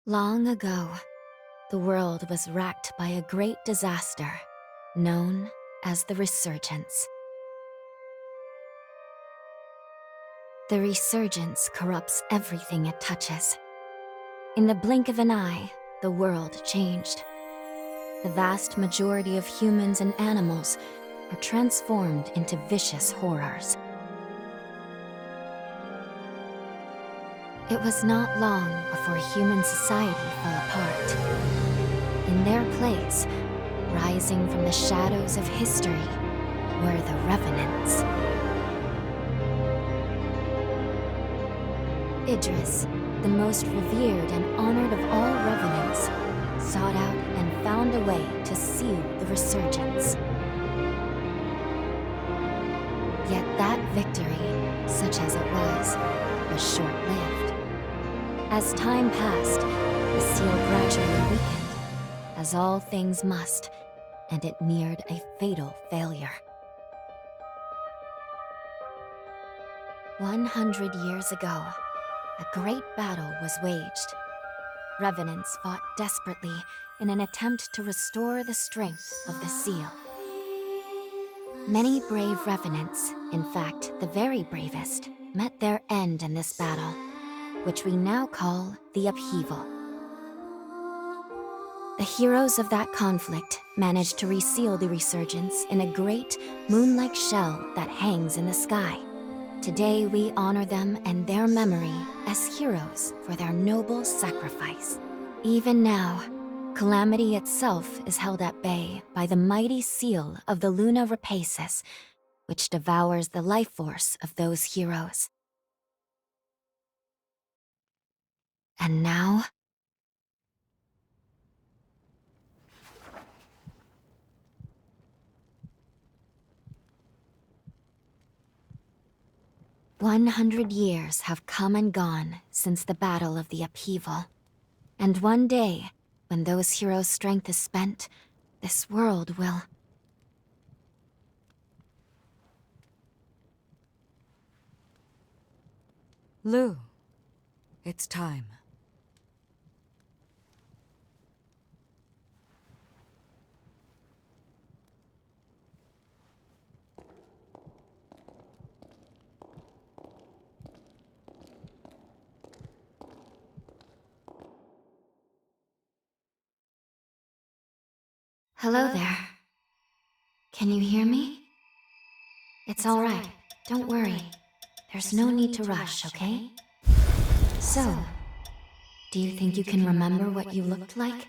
Long ago, the world was racked by a great disaster known as the Resurgence. The Resurgence corrupts everything it touches. In the blink of an eye, the world changed. The vast majority of humans and animals are transformed into vicious horrors. It was not long before human society fell apart. In their place, rising from the shadows of history, were the Revenants. Idris, the most revered and honored of all Revenants, sought out and found a way to seal the Resurgence. Yet that victory, such as it was short-lived. As time passed, the seal gradually weakened, as all things must, and it neared a fatal failure. 100 years ago, a great battle was waged. Revenants fought desperately in an attempt to restore the strength of the seal. Many brave Revenants, in fact the very bravest, met their end in this battle, which we now call the Upheaval. The heroes of that conflict managed to reseal the Resurgence in a great, moon-like shell that hangs in the sky. Today we honor them and their memory as heroes for their noble sacrifice. Even now, Calamity itself is held at bay by the mighty seal of the Luna Rapaces, which devours the life force of those heroes. And now, 100 years have come and gone since the Battle of the Upheaval. And one day, when those heroes' strength is spent, this world will... Lou, it's time. Hello there. Can you hear me? It's all right. Don't worry. There's no need to rush, okay? So, do you think you can remember what you looked like?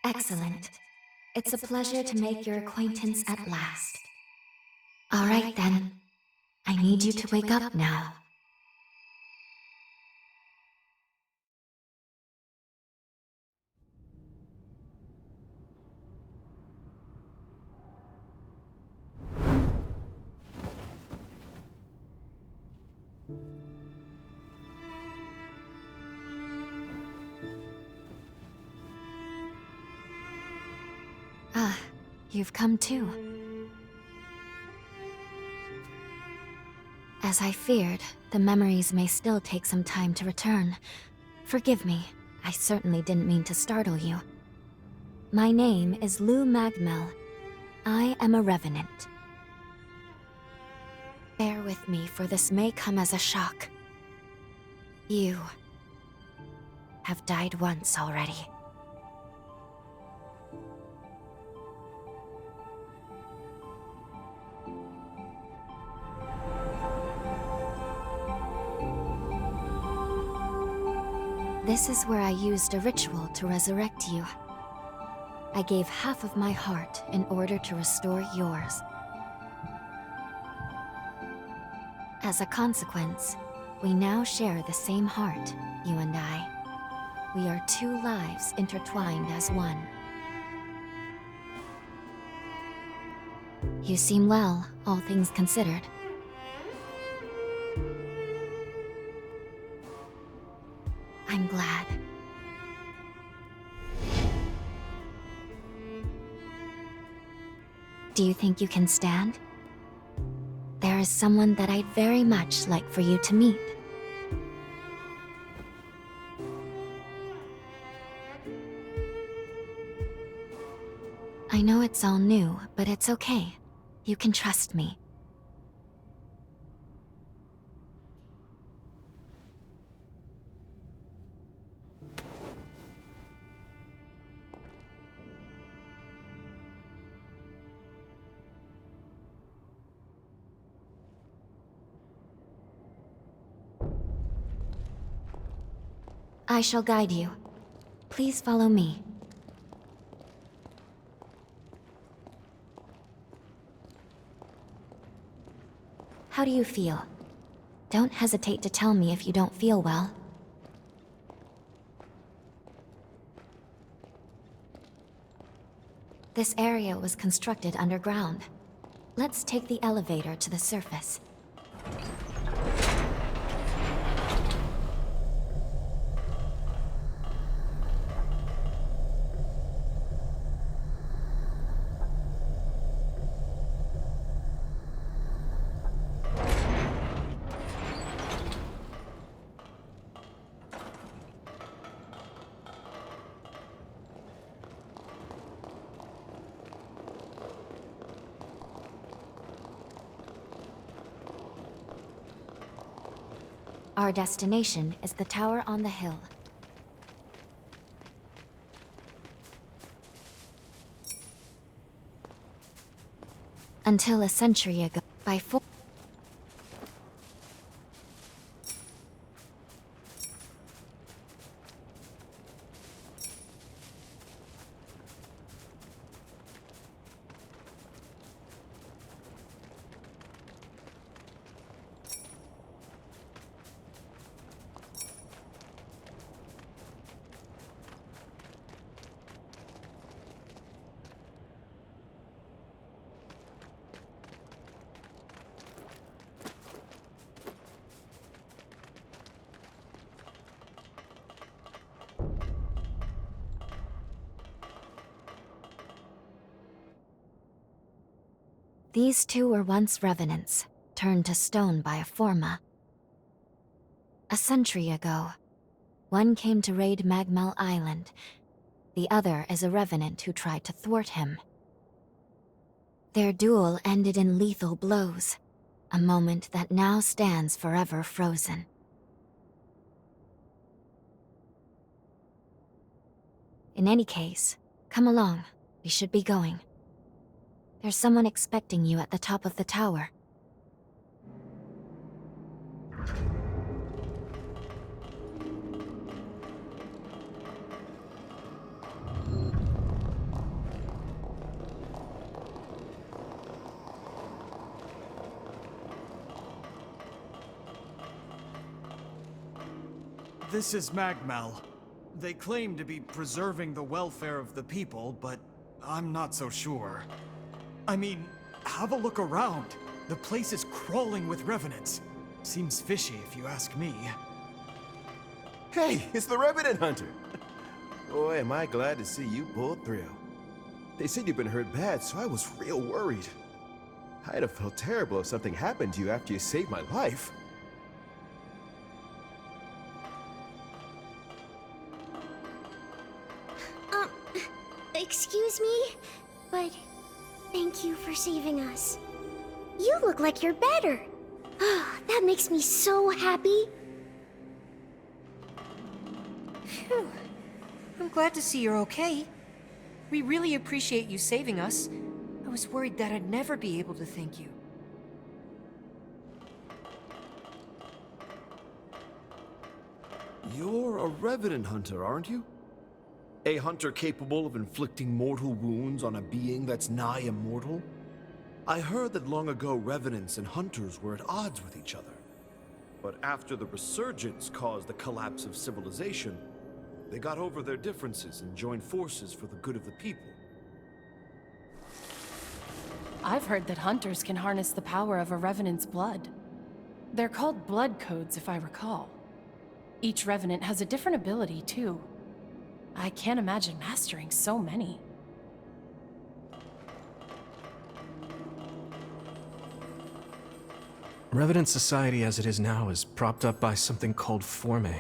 Excellent. It's a pleasure to make your acquaintance at last. All right then. I need you to wake up now. Ah, you've come too. As I feared, the memories may still take some time to return. Forgive me, I certainly didn't mean to startle you. My name is Lou Magmel. I am a Revenant. Bear with me, for this may come as a shock. You have died once already. This is where I used a ritual to resurrect you. I gave half of my heart in order to restore yours. As a consequence, we now share the same heart, you and I. We are two lives intertwined as one. You seem well, all things considered. I'm glad. Do you think you can stand? There is someone that I'd very much like for you to meet. I know it's all new, but it's okay. You can trust me. I shall guide you. Please follow me. How do you feel? Don't hesitate to tell me if you don't feel well. This area was constructed underground. Let's take the elevator to the surface. Our destination is the tower on the hill. Until a century ago, by These two were once revenants, turned to stone by a Forma. A century ago, one came to raid Magmel Island. The other is a revenant who tried to thwart him. Their duel ended in lethal blows, a moment that now stands forever frozen. In any case, come along. We should be going. There's someone expecting you at the top of the tower. This is Magmel. They claim to be preserving the welfare of the people, but I'm not so sure. I mean, have a look around. The place is crawling with revenants. Seems fishy if you ask me. Hey, it's the Revenant Hunter! Boy, am I glad to see you pulled through. They said you've been hurt bad, so I was real worried. I'd have felt terrible if something happened to you after you saved my life. Excuse me, but thank you for saving us. You look like you're better. That makes me so happy. Phew. I'm glad to see you're okay. We really appreciate you saving us. I was worried that I'd never be able to thank you. You're a Revenant Hunter, aren't you? A hunter capable of inflicting mortal wounds on a being that's nigh immortal? I heard that long ago Revenants and Hunters were at odds with each other. But after the Resurgence caused the collapse of civilization, they got over their differences and joined forces for the good of the people. I've heard that hunters can harness the power of a revenant's blood. They're called blood codes, if I recall. Each revenant has a different ability, too. I can't imagine mastering so many. Revenant society as it is now is propped up by something called Forme,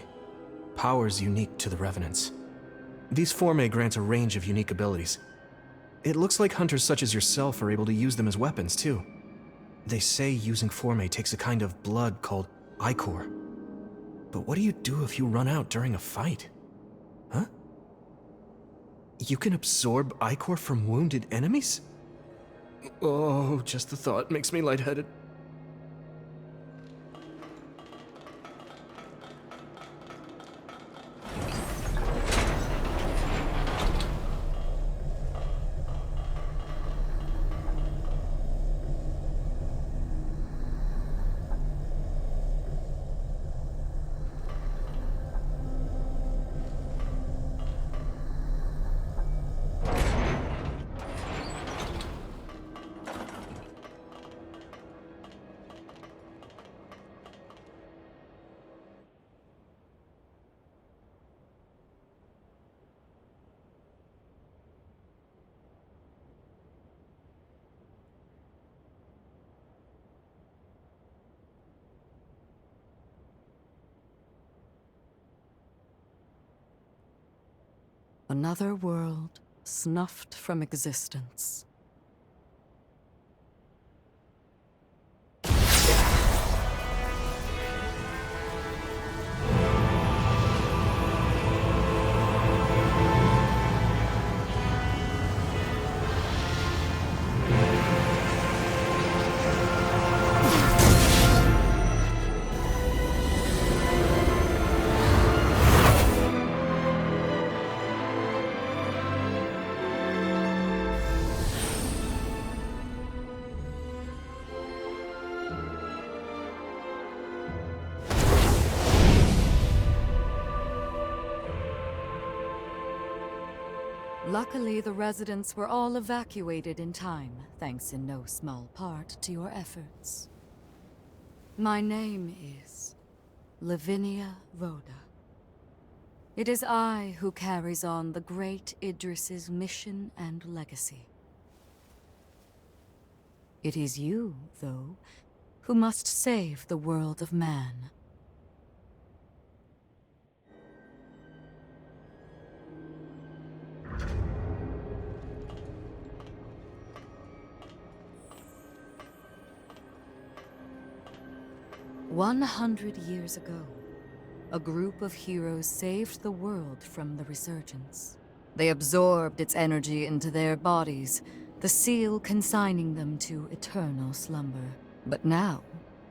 powers unique to the Revenants. These Forme grant a range of unique abilities. It looks like hunters such as yourself are able to use them as weapons, too. They say using Forme takes a kind of blood called Ichor. But what do you do if you run out during a fight? Huh? You can absorb Ichor from wounded enemies? Oh, just the thought makes me lightheaded. Another world snuffed from existence. Luckily, the residents were all evacuated in time, thanks in no small part to your efforts. My name is Lavinia Rhoda. It is I who carries on the great Idris's mission and legacy. It is you, though, who must save the world of man. "100 years ago, a group of heroes saved the world from the resurgence. They absorbed its energy into their bodies, the seal consigning them to eternal slumber. But now,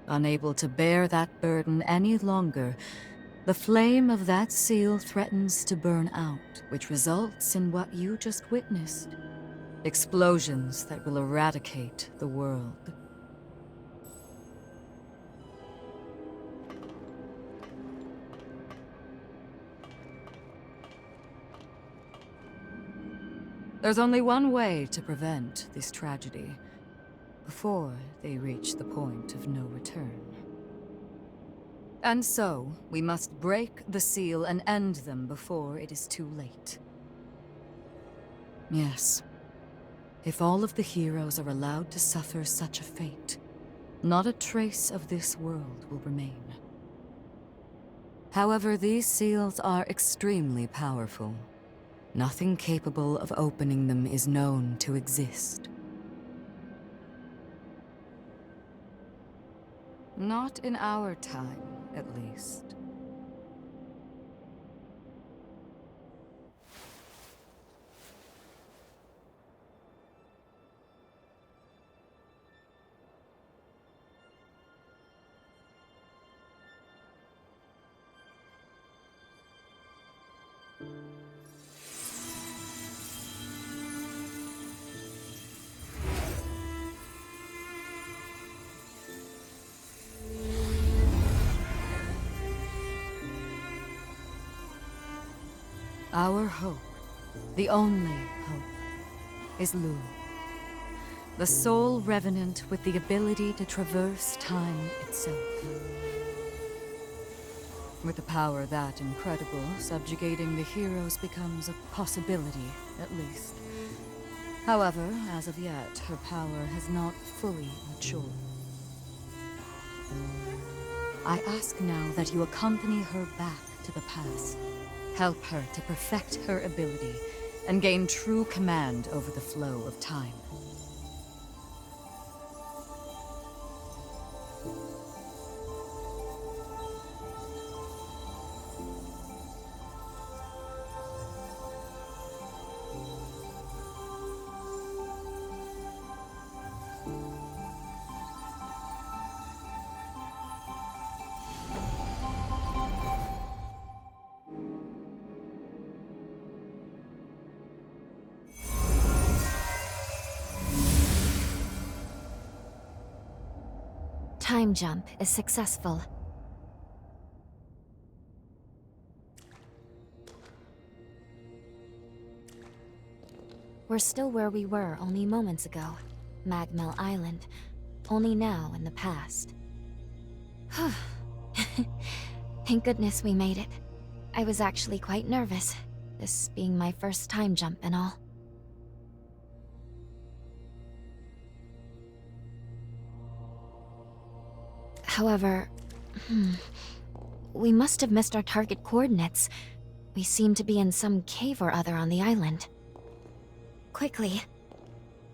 unable to bear that burden any longer, the flame of that seal threatens to burn out, which results in what you just witnessed. Explosions that will eradicate the world. There's only one way to prevent this tragedy, before they reach the point of no return. And so, we must break the seal and end them before it is too late. Yes, if all of the heroes are allowed to suffer such a fate, not a trace of this world will remain. However, these seals are extremely powerful. Nothing capable of opening them is known to exist. Not in our time, at least. Our hope, the only hope, is Lu. The sole revenant with the ability to traverse time itself. With a power that incredible, subjugating the heroes becomes a possibility, at least. However, as of yet, her power has not fully matured. I ask now that you accompany her back to the past. Help her to perfect her ability and gain true command over the flow of time. Time jump is successful. We're still where we were only moments ago. Magmel Island. Only now in the past. Thank goodness we made it. I was actually quite nervous, this being my first time jump and all. However, we must have missed our target coordinates. We seem to be in some cave or other on the island. Quickly,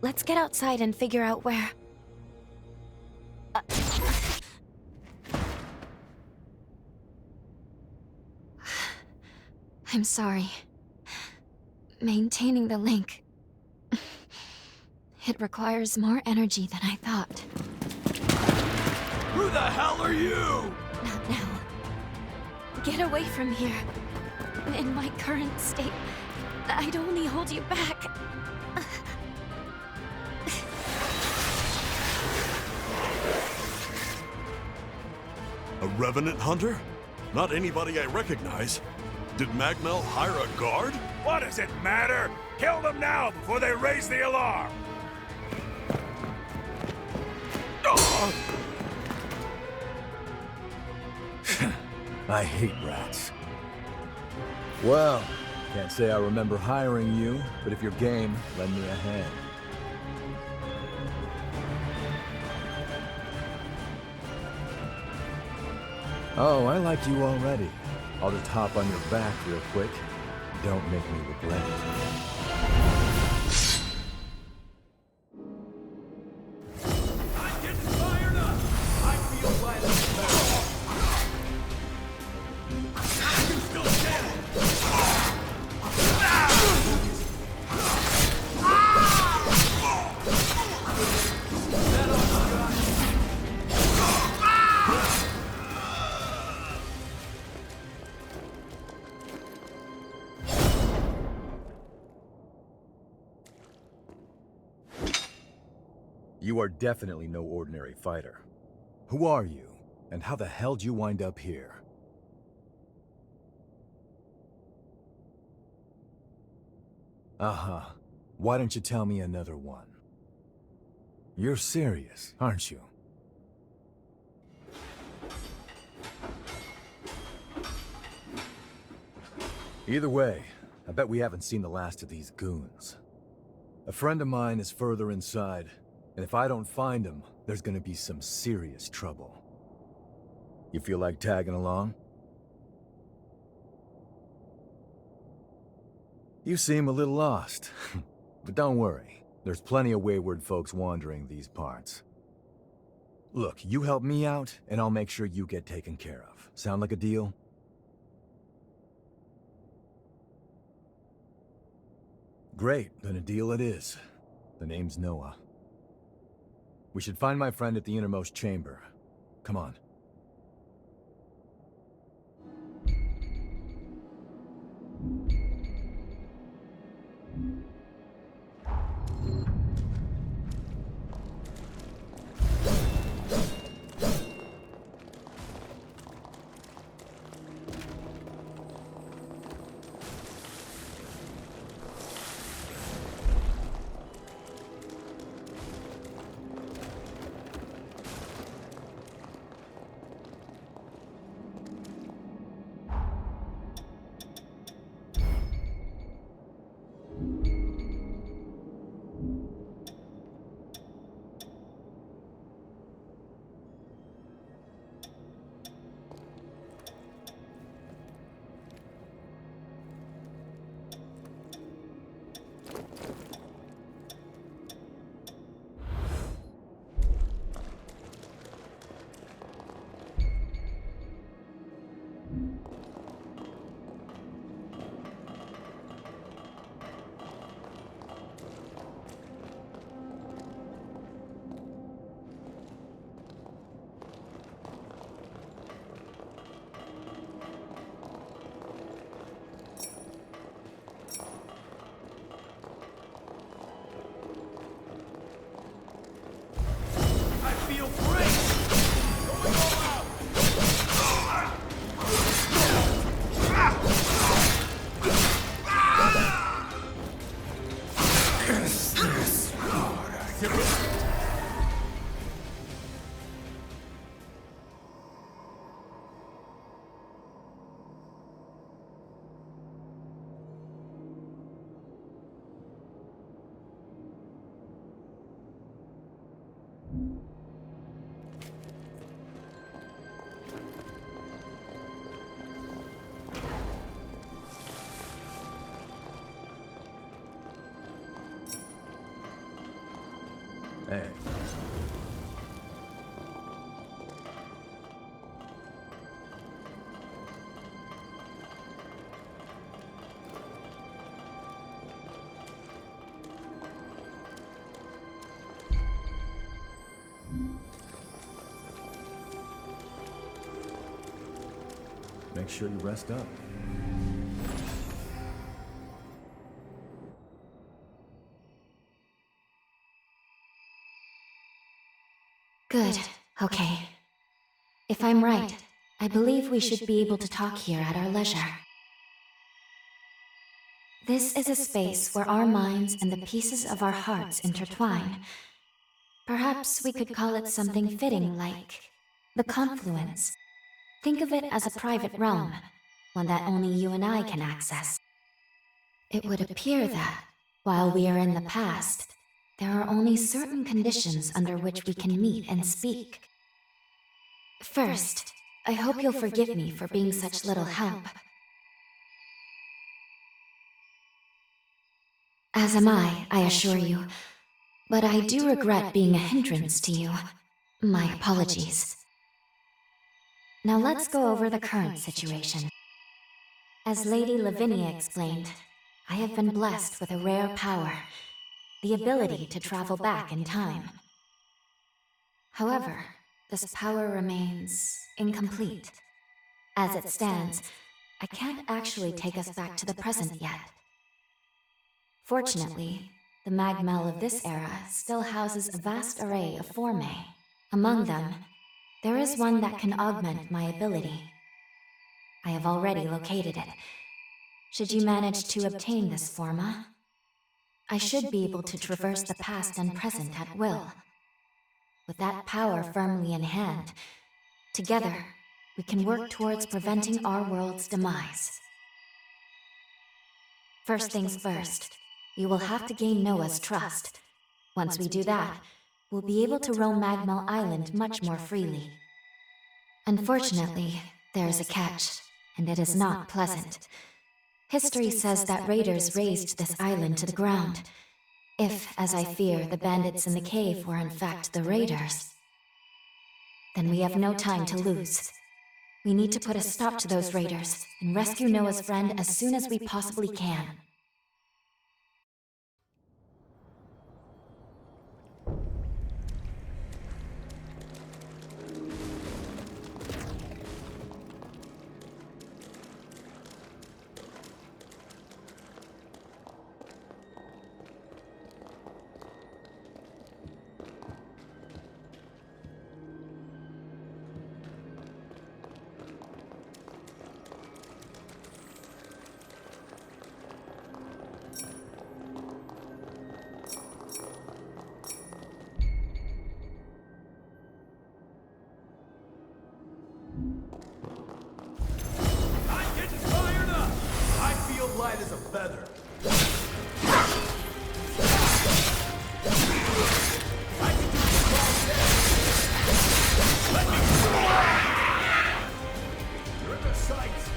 let's get outside and figure out where... I'm sorry. Maintaining the link... It requires more energy than I thought. Who the hell are you? Not now. Get away from here. In my current state, I'd only hold you back. A Revenant hunter? Not anybody I recognize. Did Magmel hire a guard? What does it matter? Kill them now before they raise the alarm! I hate rats. Well, can't say I remember hiring you, but if you're game, lend me a hand. Oh, I like you already. I'll just hop on your back real quick. Don't make me regret it. You are definitely no ordinary fighter. Who are you, and how the hell'd you wind up here? Uh-huh. Why don't you tell me another one? You're serious, aren't you? Either way, I bet we haven't seen the last of these goons. A friend of mine is further inside, and if I don't find him, there's gonna be some serious trouble. You feel like tagging along? You seem a little lost, but don't worry. There's plenty of wayward folks wandering these parts. Look, you help me out, and I'll make sure you get taken care of. Sound like a deal? Great, then a deal it is. The name's Noah. We should find my friend at the innermost chamber. Come on. Hey. Make sure you rest up. Good. Okay. If I'm right, I believe we should be able to talk here at our leisure. This is a space where our minds and the pieces of our hearts intertwine. Perhaps we could call it something fitting like the confluence. Think of it as a private realm, one that only you and I can access. It would appear that, while we are in the past, there are only certain conditions under which we can meet and speak. First, I hope you'll forgive me for being such little help. As am I assure you. But I do regret being a hindrance to you. My apologies. Now let's go over the current situation. As Lady Lavinia explained, I have been blessed with a rare power, the ability to travel back in time. However, this power remains incomplete. As it stands, I can't actually take us back to the present yet. Fortunately, the Magmel of this era still houses a vast array of formae. Among them, there is one that can augment my ability. I have already located it. Should you manage to obtain this forma, I should be able to traverse the past and present at will. With that power firmly in hand, together, we can work towards preventing our world's demise. First things first, we will have to gain Noah's trust. Once we do that, we'll be able to roam Magmel Island much more freely. Unfortunately, there is a catch, and it is not pleasant. History says that raiders razed this island to the ground. If, as I fear, the bandits in the cave were in fact the raiders, then we have no time to lose. We need to put a stop to those raiders and rescue Noah's friend as soon as we possibly can. Light as a feather. You're in their sights.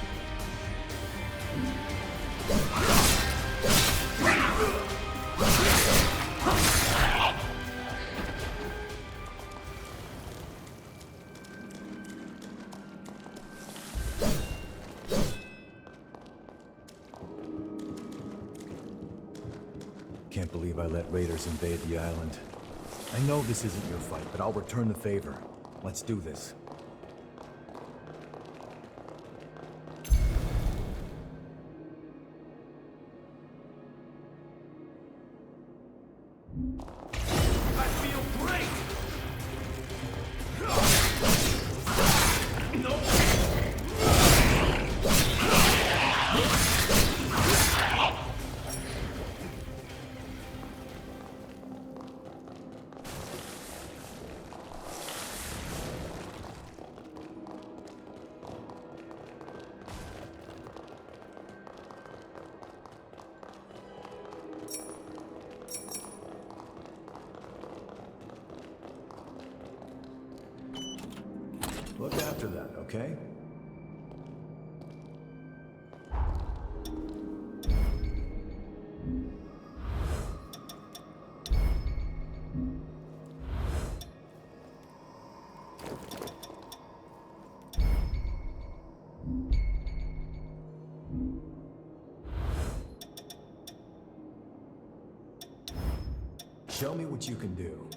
Can't believe I let raiders invade the island. I know this isn't your fight, but I'll return the favor. Let's do this. I feel great. No. Look after that, okay? Show me what you can do.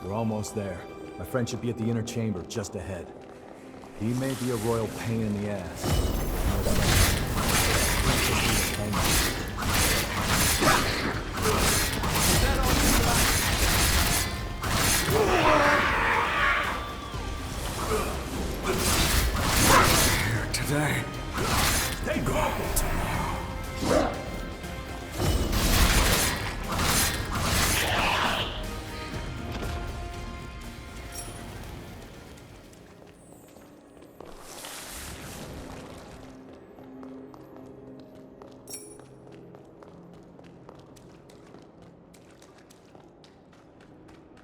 We're almost there. My friend should be at the inner chamber just ahead. He may be a royal pain in the ass. Here today. Stay focused.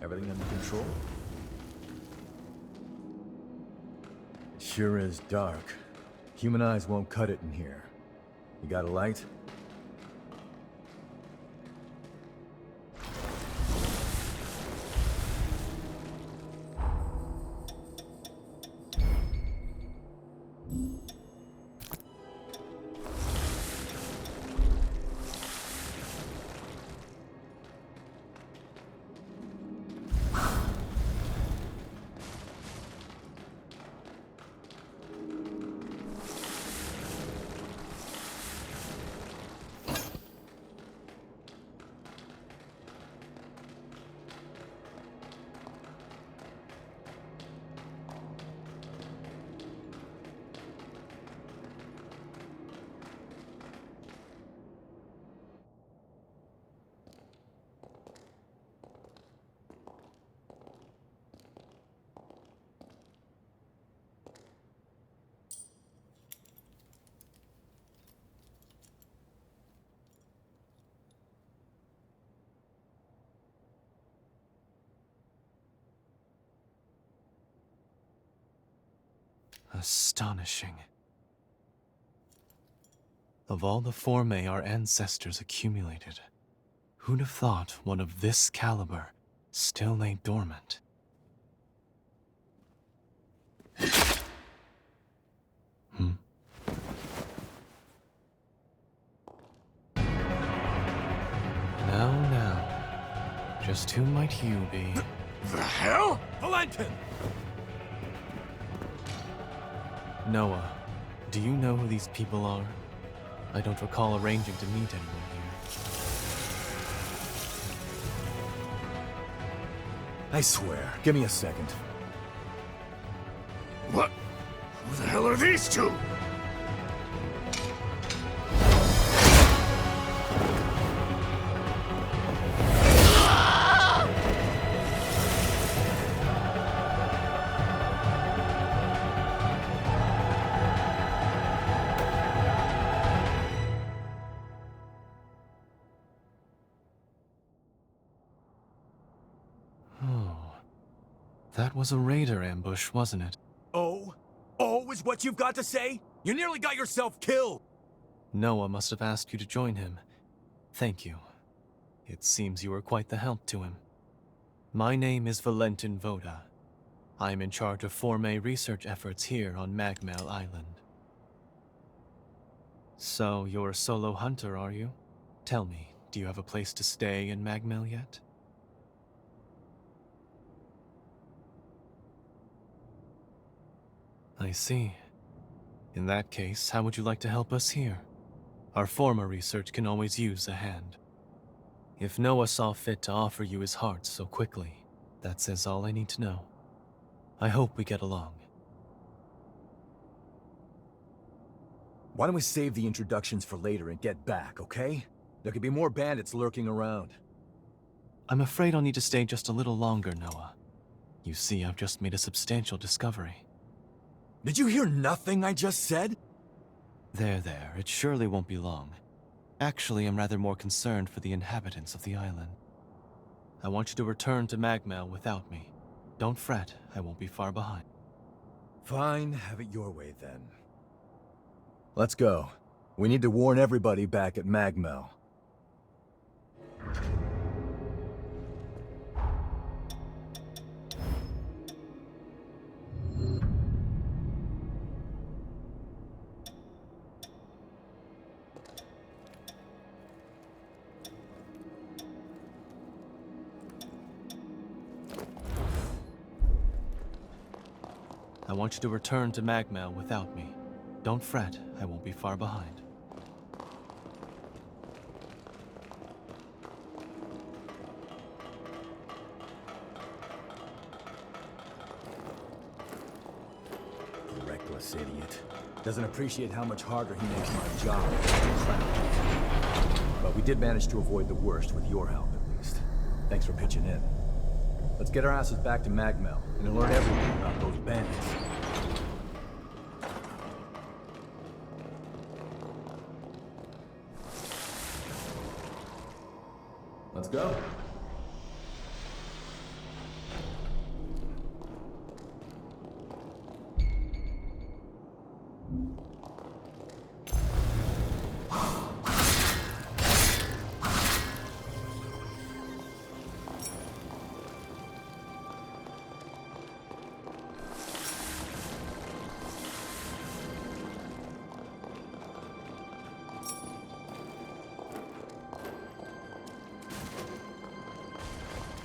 Everything under control? It sure is dark. Human eyes won't cut it in here. You got a light? Astonishing. Of all the formae our ancestors accumulated, who'd have thought one of this caliber still lay dormant? Now, just who might you be? The hell? Valentin! Noah, do you know who these people are? I don't recall arranging to meet anyone here. I swear. Give me a second. What? Who the hell are these two? That was a raider ambush, wasn't it? Oh? Oh is what you've got to say? You nearly got yourself killed! Noah must have asked you to join him. Thank you. It seems you were quite the help to him. My name is Valentin Voda. I'm in charge of Formae research efforts here on Magmel Island. So, you're a solo hunter, are you? Tell me, do you have a place to stay in Magmel yet? I see. In that case, how would you like to help us here? Our former research can always use a hand. If Noah saw fit to offer you his heart so quickly, that says all I need to know. I hope we get along. Why don't we save the introductions for later and get back, okay? There could be more bandits lurking around. I'm afraid I'll need to stay just a little longer, Noah. You see, I've just made a substantial discovery. Did you hear nothing I just said? There, it surely won't be long. Actually, I'm rather more concerned for the inhabitants of the island. I want you to return to Magmel without me. Don't fret, I won't be far behind. Fine, have it your way then. Let's go. We need to warn everybody back at Magmel. I want you to return to Magmel without me. Don't fret, I won't be far behind. Reckless idiot. Doesn't appreciate how much harder he makes my job. But we did manage to avoid the worst with your help, at least. Thanks for pitching in. Let's get our asses back to Magmel and learn everything about those bandits. Let's go.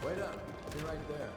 Wait up. Be right there.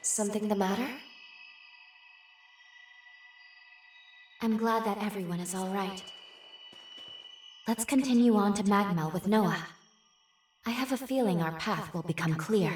Something the matter? I'm glad that everyone is all right. Let's continue on to Magmel with Noah. I have a feeling our path will become clear.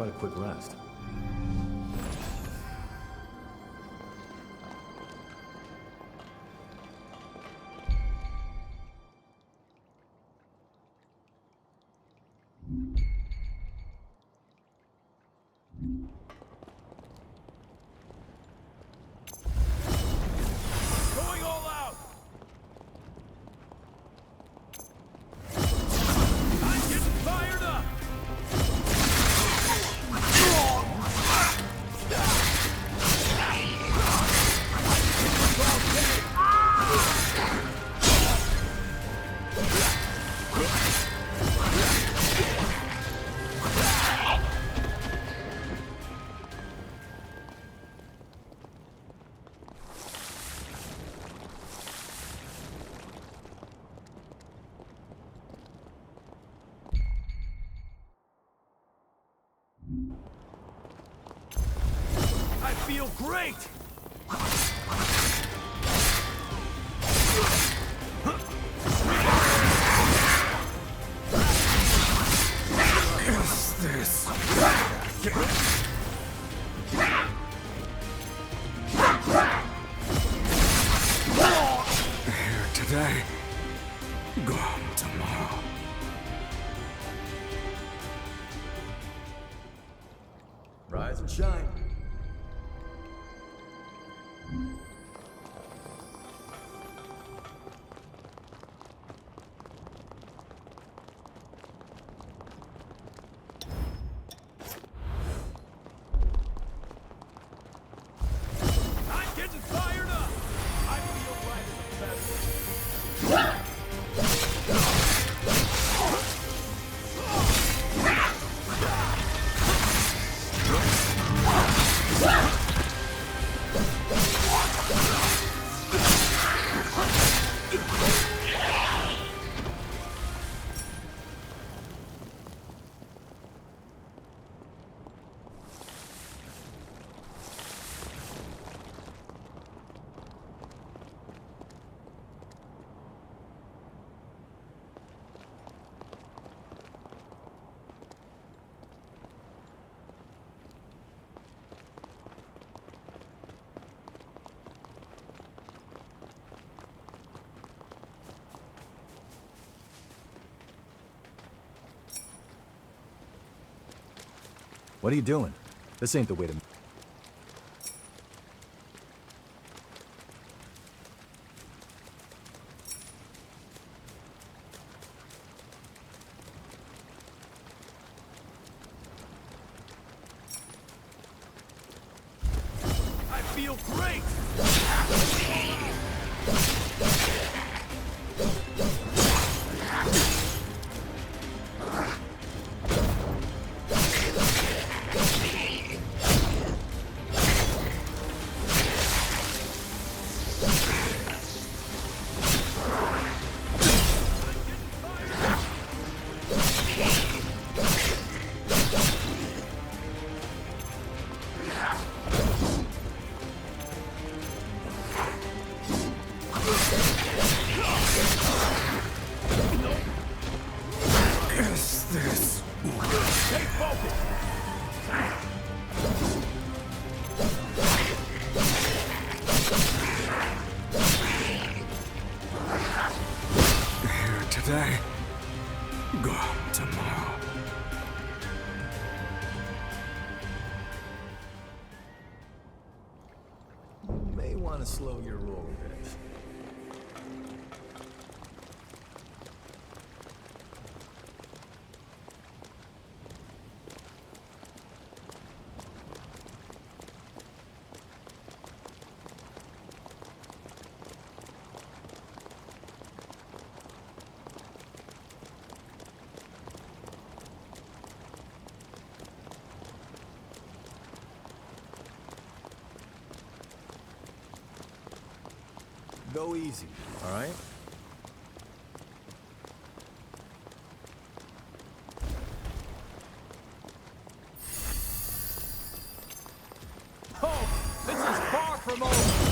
about a quick rest? Going all out! I'm getting fired up! I feel great! What's this? Here today, gone tomorrow. Rise and shine. I'm getting fired up! I feel right as a feather. What are you doing? This ain't the way to... I feel great! Is this? Stay focused! Here today, gone tomorrow. You may want to slow your roll a bit. Go easy, all right? Oh, this is far from over!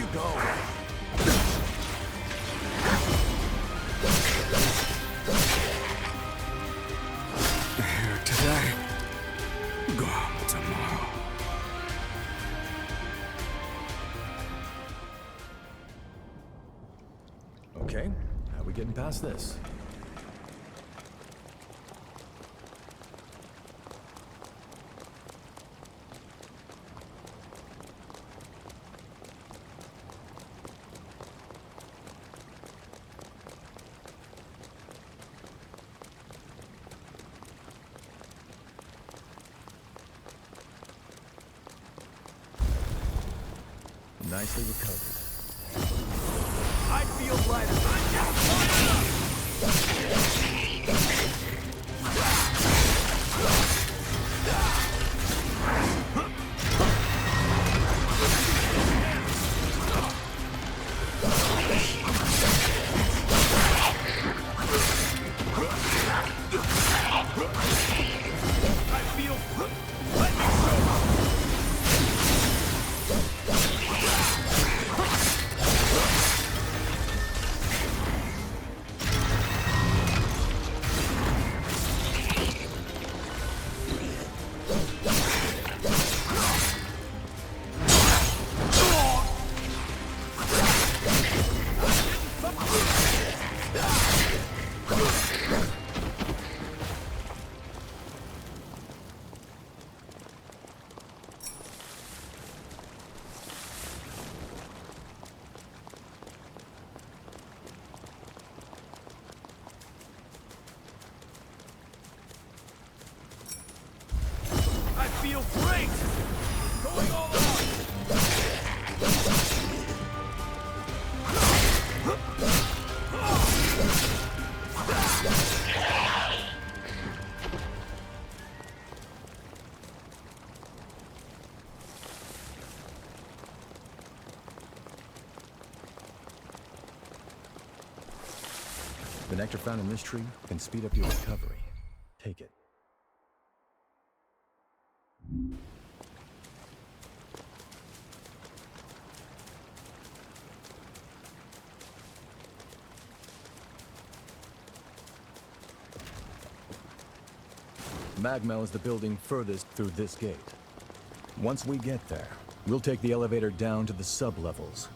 you go. Here today, gone tomorrow. Okay, how are we getting past this? Nicely recovered. I feel lighter. I'm just fired up. I feel. Let me show. I feel great! Going all out! The nectar found in this tree can speed up your recovery. Take it. Magmel is the building furthest through this gate. Once we get there, we'll take the elevator down to the sub-levels